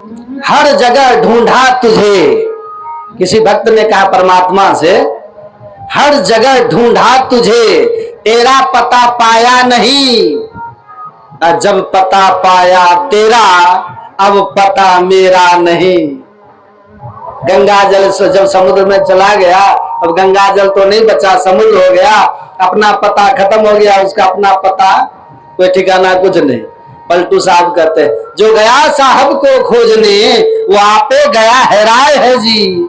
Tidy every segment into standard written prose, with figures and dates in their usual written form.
हर जगह ढूंढा तुझे, किसी भक्त ने कहा परमात्मा से, हर जगह ढूंढा तुझे तेरा पता पाया नहीं, जब पता पाया तेरा अब पता मेरा नहीं। गंगा जल से जब समुद्र में चला गया, अब गंगा जल तो नहीं बचा, समुद्र हो गया, अपना पता खत्म हो गया, उसका अपना पता कोई ठिकाना कुछ नहीं। पलटू साहब कहते हैं, जो गया साहब को खोजने वो आपे गया हैराय है जी,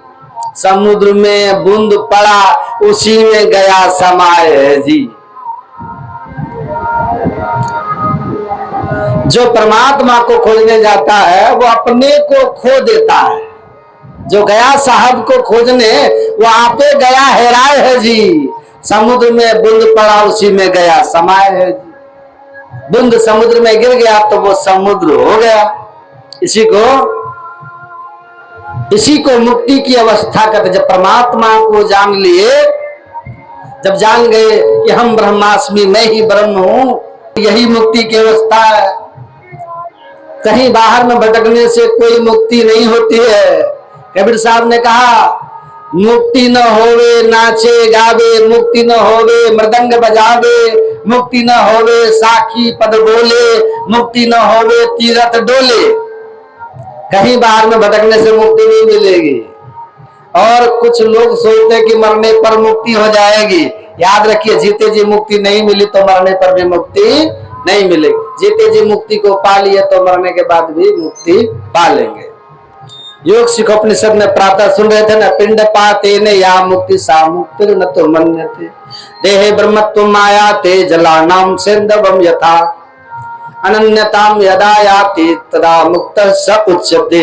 समुद्र में बूंद पड़ा उसी में गया समाये है जी। जो परमात्मा को खोजने जाता है वो अपने को खो देता है, जो गया साहब को खोजने वो आपे गया हैराय है जी, समुद्र में बूंद पड़ा उसी में गया समाये है जी। बूंद समुद्र में गिर गया तो वो समुद्र हो गया। इसी को मुक्ति की अवस्था कहते। जब परमात्मा को जान लिए, जब जान गए कि हम ब्रह्मास्मि, मैं ही ब्रह्म हूं, यही मुक्ति की अवस्था है। कहीं बाहर में भटकने से कोई मुक्ति नहीं होती है। कबीर साहब ने कहा, मुक्ति न होवे नाचे गावे, मुक्ति न होवे मृदंग बजावे, मुक्ति न होवे साखी पद बोले, मुक्ति न होवे तीरथ डोले। कहीं बाहर में भटकने से मुक्ति नहीं मिलेगी। और कुछ लोग सोचते हैं कि मरने पर मुक्ति हो जाएगी। याद रखिए, जीते जी मुक्ति नहीं मिली तो मरने पर भी मुक्ति नहीं मिलेगी। जीते जी मुक्ति को पा लिए तो मरने के बाद भी मुक्ति पा लेंगे। योग शिखोपनिषद में प्रातः सुन रहे थे ना, पिंड पाते ने या मुक्ति सा मुक्ति न तो मन्यते, देहे ब्रह्मत्व माया ते जलानाम सिंधवम यथा, अनन्यताम यदा याति तदा मुक्त स उच्यते।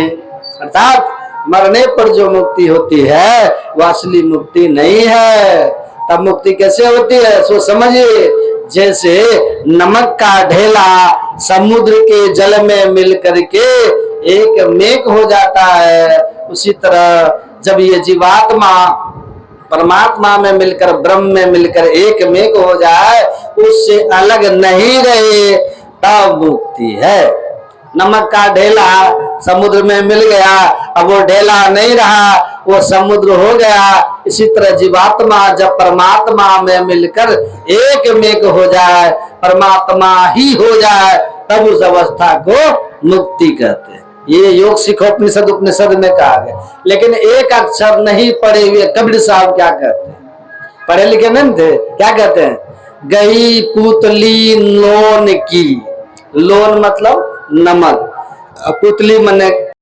अर्थात मरने पर जो मुक्ति होती है वो असली मुक्ति नहीं है। तब मुक्ति कैसे होती है सो समझिए, जैसे नमक का ढेला समुद्र के जल में मिल करके एक मेघ हो जाता है, उसी तरह जब ये जीवात्मा परमात्मा में मिलकर, ब्रह्म में मिलकर एक मेघ हो जाए, उससे अलग नहीं रहे, तब मुक्ति है। नमक का ढेला समुद्र में मिल गया, अब वो ढेला नहीं रहा, वो समुद्र हो गया। इसी तरह जीवात्मा जब परमात्मा में मिलकर एक मेघ हो जाए, परमात्मा ही हो जाए, तब उस अवस्था को मुक्ति कहते हैं। ये योग शिखोपनिषद उपनिषद में कहा गया। लेकिन एक अक्षर नहीं पढ़े हुए कबीर साहब क्या कहते हैं, पढ़े लिखे नहीं थे, क्या कहते हैं, गई पुतली लोन की, लोन मतलब नमक, पुतली मने